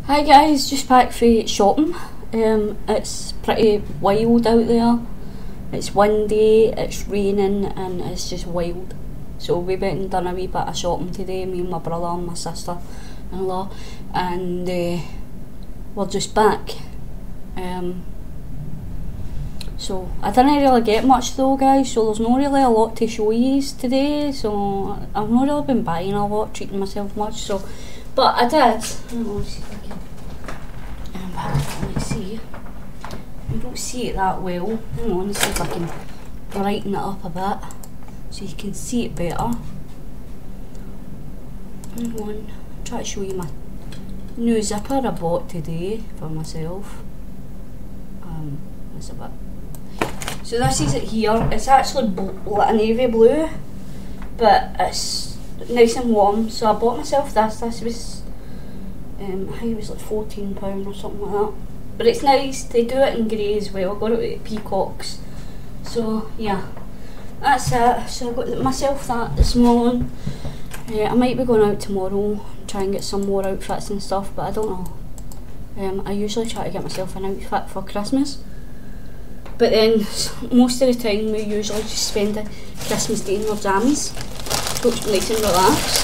Hi guys, just back from shopping. It's pretty wild out there. It's windy, it's raining and it's just wild. So we went and done a wee bit of shopping today, me and my brother and my sister-in-law, and we're just back. So I didn't really get much though guys, so there's not really a lot to show you today, so I've not really been buying a lot, treating myself much, so but I did. Let's see if I can let's see. You don't see it that well. Hang on, let's see if I can brighten it up a bit so you can see it better. Hang on, try to show you my new zipper I bought today for myself. It's a bit. So this is it here. It's actually like a navy blue, but it's nice and warm. So I bought myself this. This was I think it was like £14 or something like that. But it's nice. They do it in grey as well. I got it at Peacocks. So yeah, that's it. So I got myself that this morning. I might be going out tomorrow, try and get some more outfits and stuff, but I don't know. I usually try to get myself an outfit for Christmas. But then, most of the time, we usually just spend a Christmas Day in our jammies. So it's nice and relaxed.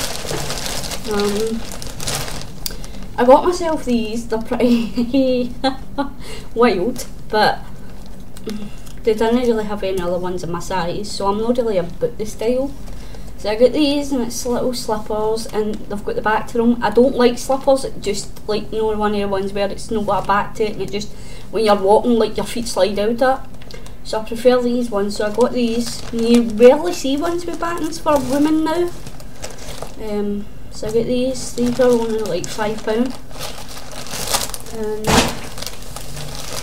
I got myself these, they're pretty wild, but they didn't really have any other ones in my size, so I'm not really about the style. So I got these, and it's little slippers, and they've got the back to them. I don't like slippers, just like, you know, one of the ones where it's not got a back to it, and it just, when you're walking, like your feet slide out it. So I prefer these ones, so I got these. And you rarely see ones with buttons for women now. So I got these are only like £5.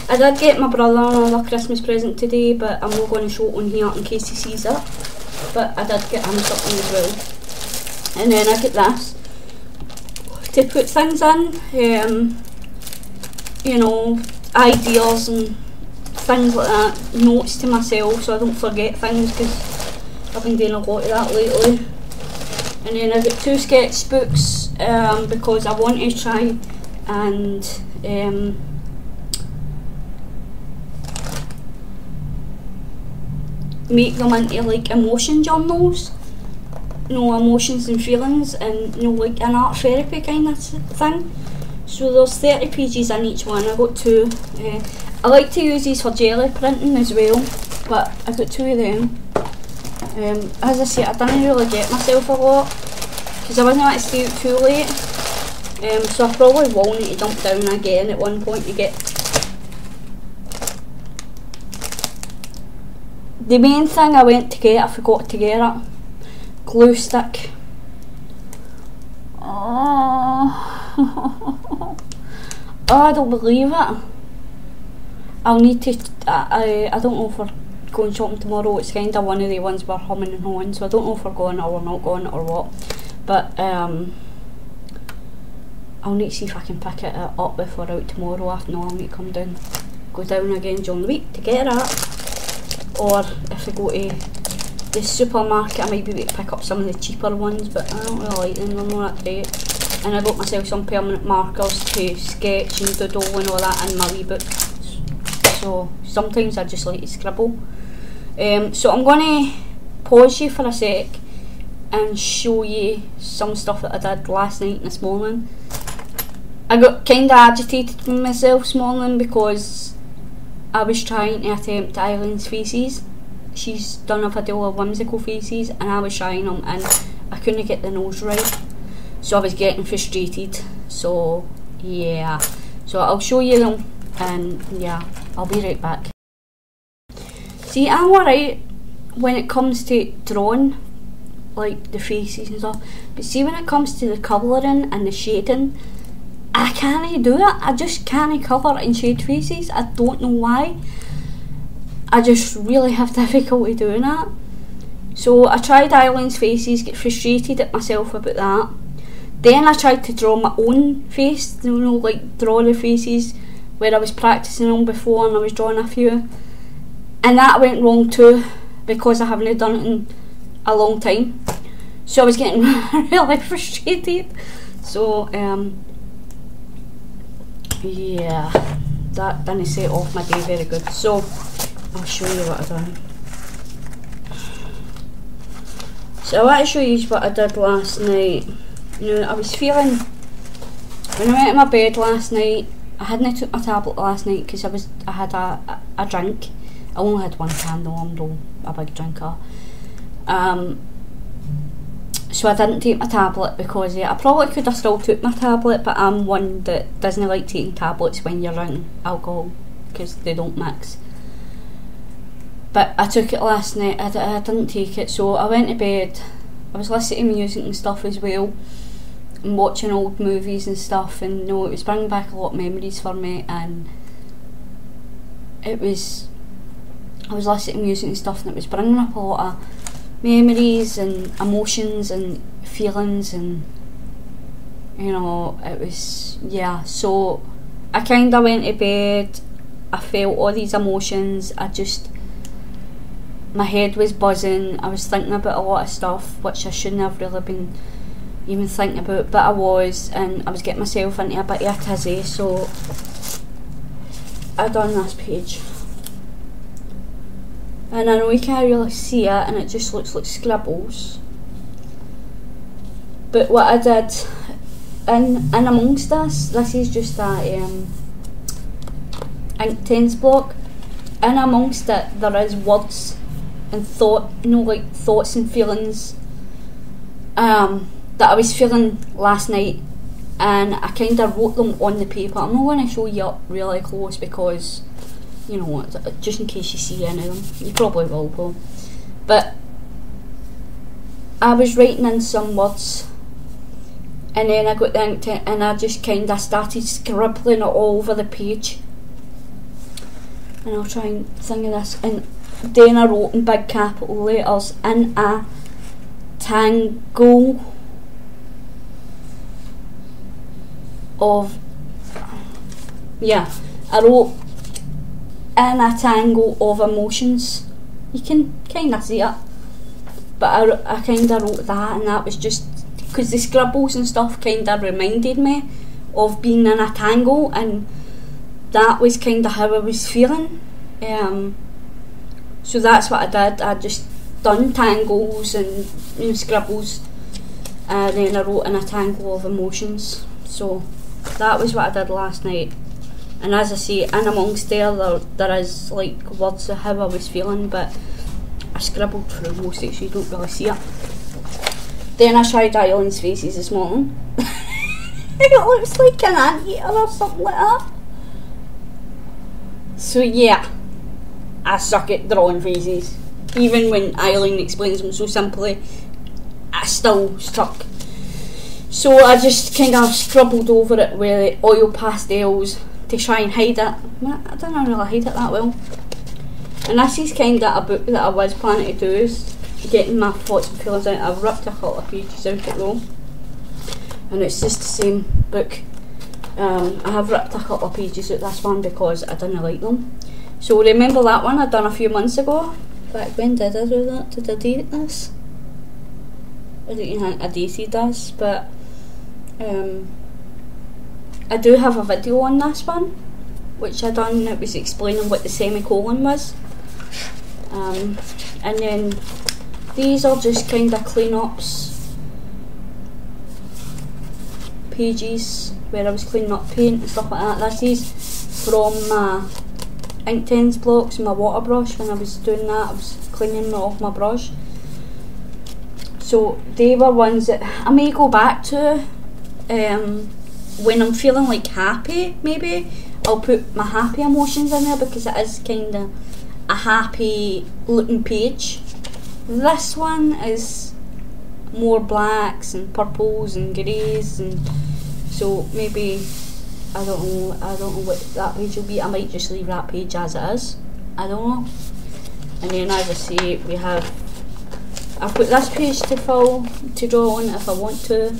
I did get my brother another Christmas present today, but I'm not going to show it on here in case he sees it. But I did get him something as well. And then I get this to put things in, you know, ideas and things like that, notes to myself so I don't forget things, because I've been doing a lot of that lately. And then I got 2 sketchbooks because I want to try and make them into like emotion journals, you know, emotions and feelings, and you know, like an art therapy kind of thing. So there's 30 pages in each one. I got 2. I like to use these for jelly printing as well, but I got 2 of them. As I say, I didn't really get myself a lot because I wasn't going to stay out too late. So I probably will need to dump down again at one point to get. The main thing I went to get, I forgot to get it. Glue stick. Oh, I don't believe it. I'll need to. I don't know if we're going shopping tomorrow. It's kind of one of the ones we're humming and hawing, so I don't know if we're going or we're not going or what. But I'll need to see if I can pick it up if we're out tomorrow. If not, I'll need to come down, go down again during the week to get it. Or if we go to the supermarket, I might be able to pick up some of the cheaper ones, but I don't really like them, they're not that great. And I got myself some permanent markers to sketch and doodle and all that in my wee book. So sometimes I just like to scribble. So I'm going to pause you for a sec and show you some stuff that I did last night and this morning. I got kind of agitated with myself this morning because I was trying to attempt Eileen's faces. She's done a video of whimsical faces and I was trying them and I couldn't get the nose right. So I was getting frustrated. So yeah. So I'll show you them and yeah, I'll be right back. See, I'm alright when it comes to drawing, like the faces and stuff. But see, when it comes to the colouring and the shading, I can't do it. I just can't colour and shade faces. I don't know why. I just really have difficulty doing that. So I tried Eileen's faces, get frustrated at myself about that. Then I tried to draw my own face, you know, like draw the faces where I was practising them before and I was drawing a few. And that went wrong too because I haven't done it in a long time. So I was getting really frustrated. So yeah, that didn't set off my day very good. So I'll show you what I've done. So I want to show you what I did last night. You know, I was feeling, when I went to my bed last night, I hadn't took my tablet last night because I had a drink. I only had one can though, I'm not a big drinker. So I didn't take my tablet because I probably could have still took my tablet, but I'm one that doesn't like taking tablets when you're drinking alcohol because they don't mix. But I took it last night, I didn't take it, so I went to bed. I was listening to music and stuff as well, and watching old movies and stuff, and no, it was bringing back a lot of memories for me, and I was listening to music and stuff, and it was bringing up a lot of memories and emotions and feelings, and you know, it was, yeah, so I kind of went to bed, I felt all these emotions, my head was buzzing, I was thinking about a lot of stuff which I shouldn't have really been even thinking about, but I was, and I was getting myself into a bit of a tizzy, so I done this page. And I know you can't really see it, and it just looks like scribbles. But what I did, in amongst this is just a Inktense block. In amongst it, there is words and thought, you know, like thoughts and feelings that I was feeling last night, and I kind of wrote them on the paper. I'm not going to show you up really close because, you know, just in case you see any of them, you probably will though. But I was writing in some words, and then I got the ink and I just kind of started scribbling it all over the page. And I'll try and think of this. And then I wrote in big capital letters, in a tangle of, yeah, I wrote in a tangle of emotions. You can kind of see it, but I kind of wrote that, and that was just because the scribbles and stuff kind of reminded me of being in a tangle, and that was kind of how I was feeling. So that's what I did. I just done tangles and, you know, scribbles, and then I wrote in a tangle of emotions. So that was what I did last night. And as I say, in amongst there is like words of how I was feeling, but I scribbled through most of it so you don't really see it. Then I tried Eileen's faces this morning. It looks like an anteater or something like that. So yeah, I suck at drawing faces. Even when Eileen explains them so simply, I still suck. So I just kind of scribbled over it with oil pastels to try and hide it. I don't really hide it that well. And this is kind of a book that I was planning to do, is getting my thoughts and feelings out. I've ripped a couple of pages out it though, and it's just the same book. I have ripped a couple of pages out this one because I didn't like them. So remember that one I'd done a few months ago? Back when did I do that? Did I date this? I don't even think I dated this, but I do have a video on this one which I done. It was explaining what the semicolon was, and then these are just kind of clean-ups pages where I was cleaning up paint and stuff like that. This is from my Inktense blocks, my water brush. When I was doing that, I was cleaning it off my brush. So they were ones that I may go back to when I'm feeling like happy. Maybe I'll put my happy emotions in there because it is kind of a happy looking page. This one is more blacks and purples and greys, and so maybe I don't know what that page will be. I might just leave that page as it is. I don't know. And then as I say, I've got this page to draw on if I want to.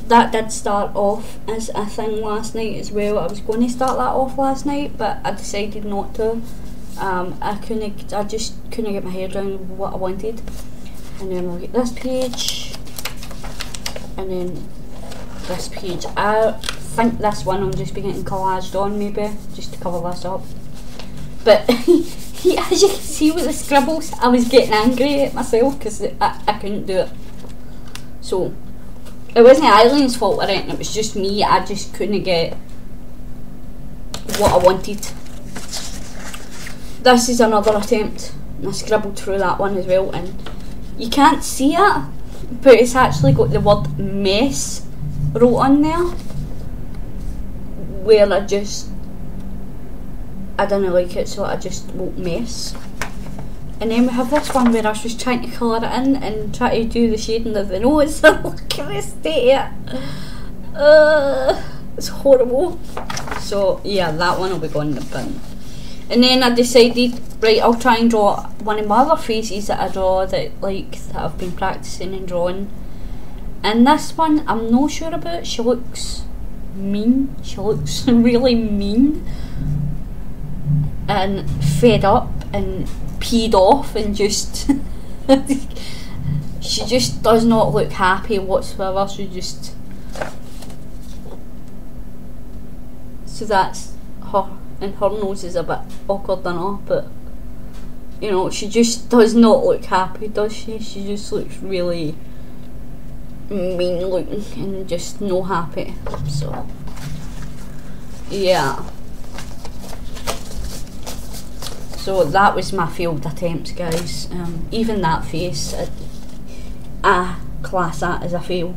That did start off as a thing last night as well. I was going to start that off last night, but I decided not to. I just couldn't get my head around what I wanted. And then we'll get this page, and then this page. I think this one will just be getting collaged on, maybe, just to cover this up. But as you can see with the scribbles, I was getting angry at myself because I couldn't do it. So, it wasn't Eileen's fault or anything, it was just me. I just couldn't get what I wanted. This is another attempt, and I scribbled through that one as well, and you can't see it, but it's actually got the word mess wrote on there, where I didn't like it, so I just wrote mess. And then we have this one where I was just trying to colour it in and try to do the shading of the nose. Look at the state of it. It's horrible. So yeah, that one will be going in the bin. And then I decided, right, I'll try and draw one of my other faces that I draw that I've been practicing and drawing. And this one I'm not sure about. She looks mean. She looks really mean and fed up and peed off and just she just does not look happy whatsoever. So that's her, and her nose is a bit awkward enough, but you know, she just does not look happy, does she? She just looks really mean looking and just no happy. So yeah. So that was my failed attempts, guys. Even that face, I class that as a fail.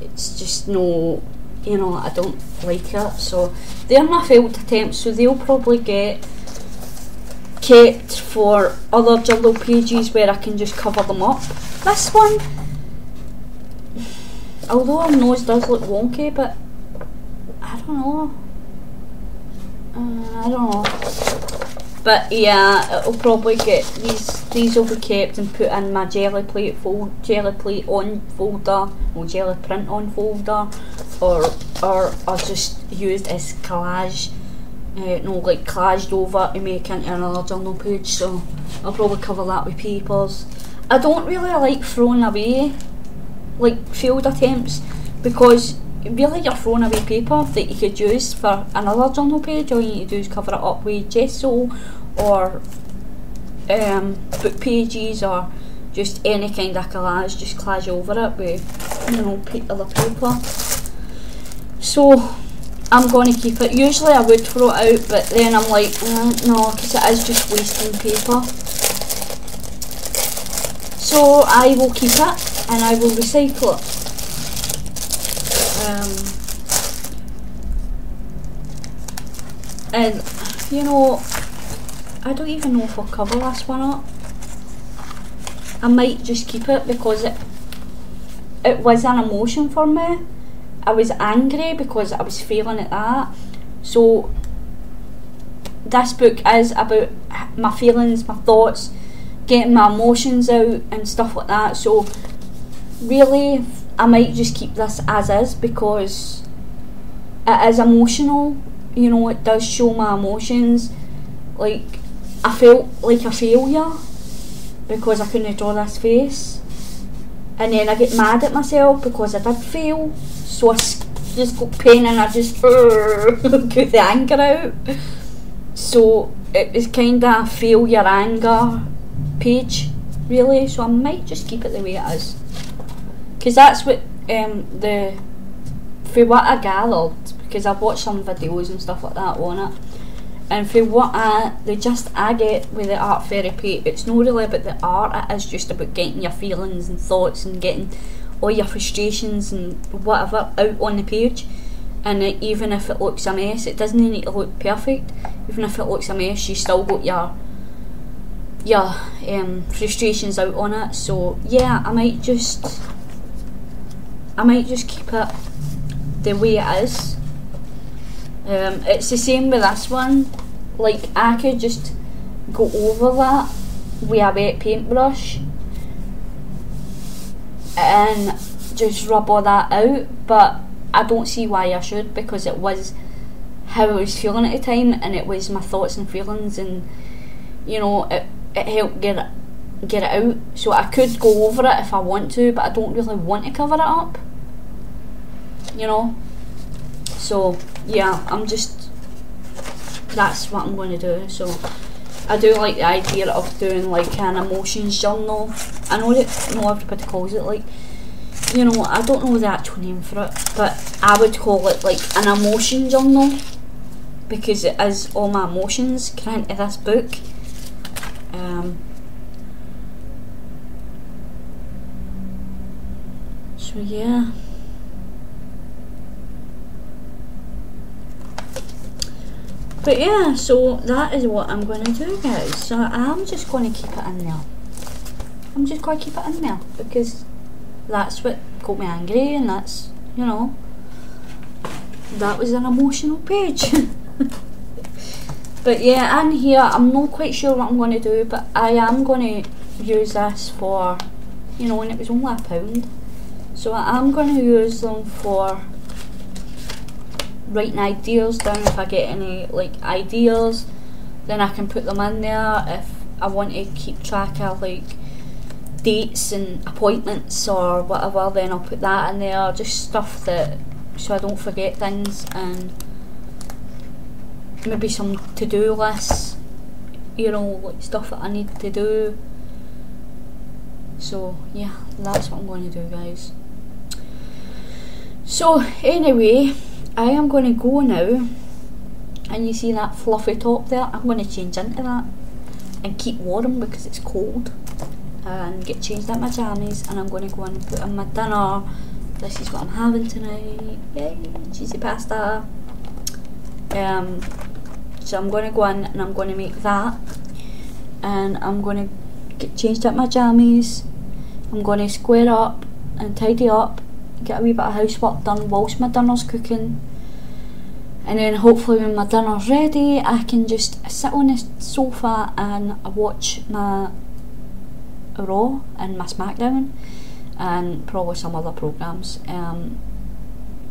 It's just no, you know, I don't like it. So they're my failed attempts, so they'll probably get kept for other journal pages where I can just cover them up. This one, although her nose does look wonky, but I don't know. I don't know. But yeah, it'll probably get these will be kept and put in my jelly plate on folder, or jelly print on folder, or are just used as collage, like collaged over to make into another journal page. So I'll probably cover that with papers. I don't really like throwing away like failed attempts, because really you're throwing away paper that you could use for another journal page. All you need to do is cover it up with gesso or book pages, or just any kind of collage. Just collage over it with, you know, other paper. So I'm going to keep it. Usually I would throw it out, but then I'm like, no, because it is just wasting paper. So I will keep it and I will recycle it. And you know, I don't even know if I'll cover this one up. I might just keep it because it was an emotion for me. I was angry because I was failing at that. So this book is about my feelings, my thoughts, getting my emotions out and stuff like that. So really I might just keep this as is, because it is emotional. You know, it does show my emotions. Like, I felt like a failure because I couldn't draw this face, and then I get mad at myself because I did fail. So I just got pain and I just get the anger out. So it was kind of a failure anger page, really. So I might just keep it the way it is, because that's what for what I gathered, because I've watched some videos and stuff like that on it, and for what I get with the art therapy, it's not really about the art, it is just about getting your feelings and thoughts and getting all your frustrations and whatever out on the page. And even if it looks a mess, it doesn't need to look perfect. Even if it looks a mess, you still got your frustrations out on it. So yeah, I might just keep it the way it is. It's the same with this one. Like, I could just go over that with a wet paintbrush and just rub all that out, but I don't see why I should, because it was how I was feeling at the time, and it was my thoughts and feelings, and you know, it helped get it out. So I could go over it if I want to, but I don't really want to cover it up, you know. So yeah, that's what I'm going to do. So I do like the idea of doing like an emotions journal. I know that not everybody calls it like, you know, I don't know the actual name for it, but I would call it like an emotion journal, because it is all my emotions come into this book. So yeah. But yeah, so that is what I'm going to do, guys. So I'm just going to keep it in there. I'm just going to keep it in there because that's what got me angry, and that's, you know, that was an emotional page. But yeah, in here, I'm not quite sure what I'm going to do, but I am going to use this for, you know, and it was only £1. So I am going to use them for writing ideas down. If I get any like ideas, then I can put them in there. If I want to keep track of like dates and appointments or whatever, then I'll put that in there. Just stuff that, so I don't forget things, and maybe some to-do lists, you know, like stuff that I need to do. So yeah, that's what I'm going to do, guys. So anyway, I am going to go now, and you see that fluffy top there, I'm going to change into that and keep warm because it's cold, and get changed into my jammies, and I'm going to go in and put in my dinner. This is what I'm having tonight. Yay, cheesy pasta. So I'm going to go in and I'm going to make that, and I'm going to get changed into my jammies. I'm going to square up and tidy up, get a wee bit of housework done whilst my dinner's cooking, and then hopefully when my dinner's ready I can just sit on the sofa and watch my Raw and my SmackDown and probably some other programmes.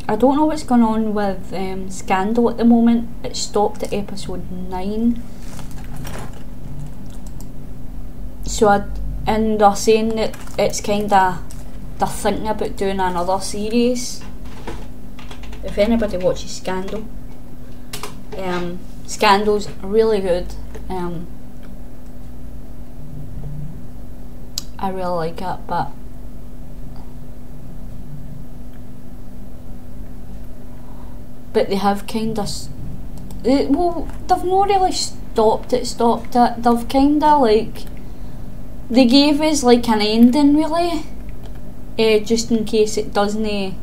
I don't know what's going on with Scandal at the moment. It stopped at episode 9, so and they're saying that it's kinda, they're thinking about doing another series. If anybody watches Scandal, Scandal's really good. I really like it, but they have kind of, well, they've not really stopped it. They've kind of like, they gave us like an ending really, just in case it doesn't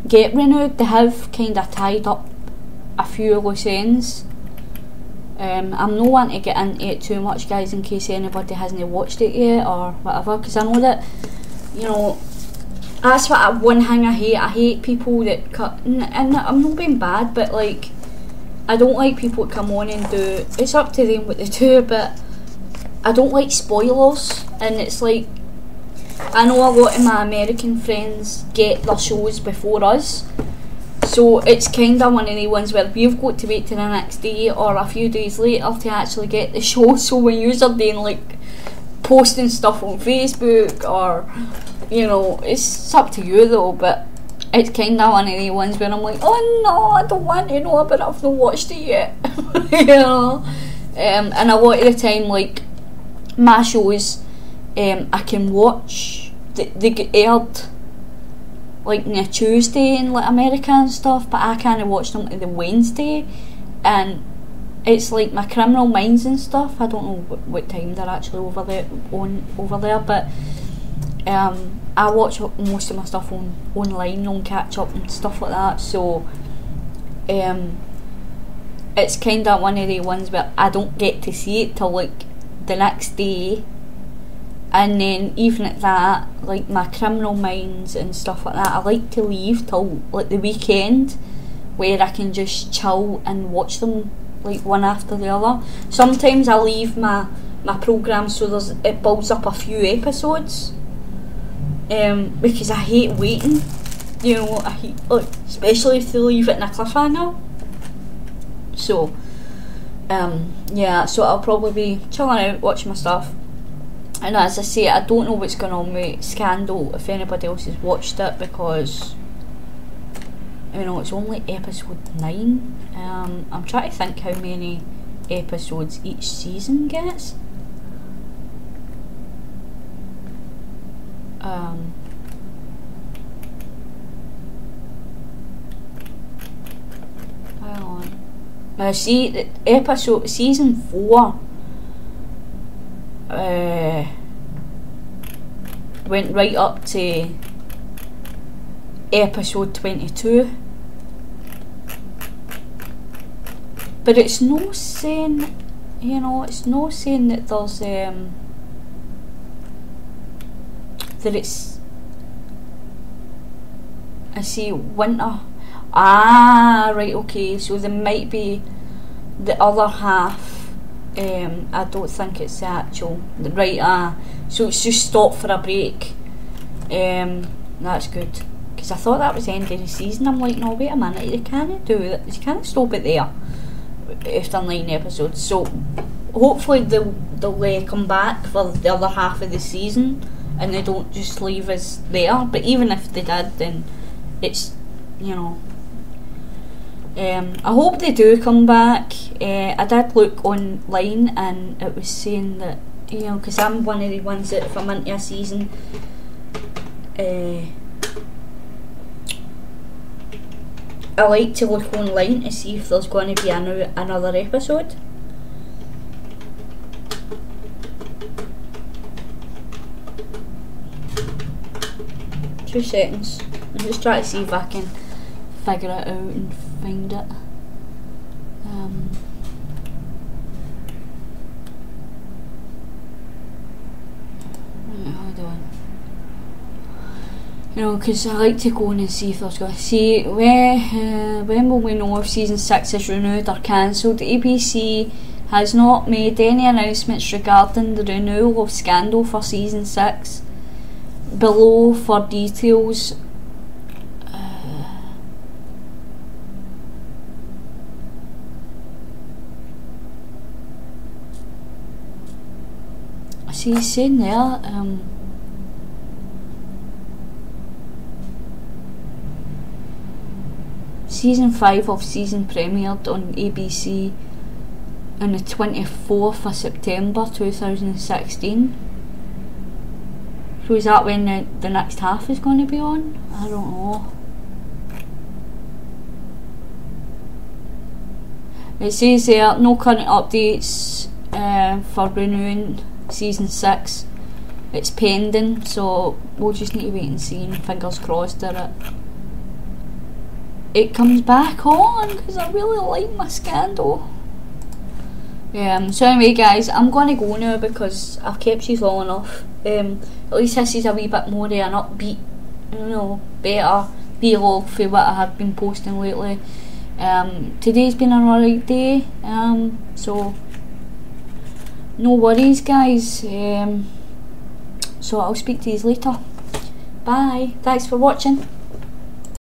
get renewed. They have kind of tied up a few loose ends. I'm not wanting to get into it too much, guys, in case anybody hasn't watched it yet or whatever, because I know that, you know, that's what one thing I hate people that cut, and I'm not being bad, but like, I don't like people that come on and do, it's up to them what they do, but I don't like spoilers. And it's like, I know a lot of my American friends get their shows before us, so it's kind of one of the ones where we've got to wait till the next day or a few days later to actually get the show. So when you're doing like posting stuff on Facebook, or, you know, it's up to you though, but it's kind of one of the ones where I'm like, oh no, I don't want to know, but I've not watched it yet. You know, and a lot of the time, like, my shows, I can watch, they get aired like on a Tuesday in like America and stuff, but I can't watch them on the Wednesday, and it's like my Criminal Minds and stuff. I don't know what time they're actually over there, but I watch most of my stuff online on catch up and stuff like that. So it's kind of one of the ones where I don't get to see it till like the next day. And then even at that, like my Criminal Minds and stuff like that, I like to leave till like the weekend, where I can just chill and watch them like one after the other. Sometimes I leave my programme so it builds up a few episodes, because I hate waiting. You know, I hate, like, especially if they leave it in a cliffhanger. So yeah, so I'll probably be chilling out, watching my stuff. And as I say, I don't know what's going on with Scandal, if anybody else has watched it, because You know, it's only episode 9. I'm trying to think how many episodes each season gets. Hang on. Now see, the episode season 4 went right up to episode 22, but it's no saying, you know, it's no saying that there's that it's, I see, winter. Ah, right, okay, so there might be the other half. I don't think it's the actual, right, so it's just stopped for a break. That's good, because I thought that was the end of the season. I'm like, no, wait a minute, you can't do that, you can't stop it there after 9 episodes. So hopefully they'll come back for the other half of the season and they don't just leave us there. But even if they did, then it's, you know, I hope they do come back. I did look online and it was saying that, you know, because I'm one of the ones that if I'm into a season, I like to look online to see if there's going to be another episode. Two seconds. I'm just trying to see if I can figure it out and find it. Hold on. You know, because I like to go in and see if there's going to see when will we know if season 6 is renewed or cancelled. ABC has not made any announcements regarding the renewal of Scandal for season 6. Below for details. I see he's saying there, season 5 of season premiered on ABC on the 24th of September 2016. So is that when the next half is going to be on? I don't know. It says there, no current updates for renewing season 6. It's pending, so we'll just need to wait and see, and fingers crossed that it comes back on, because I really like my Scandal. So anyway guys, I'm going to go now because I've kept you long enough. At least this is a wee bit more of an upbeat, you know, better vlog for what I have been posting lately. Today's been an alright day, so no worries guys. So I'll speak to you later. Bye, thanks for watching.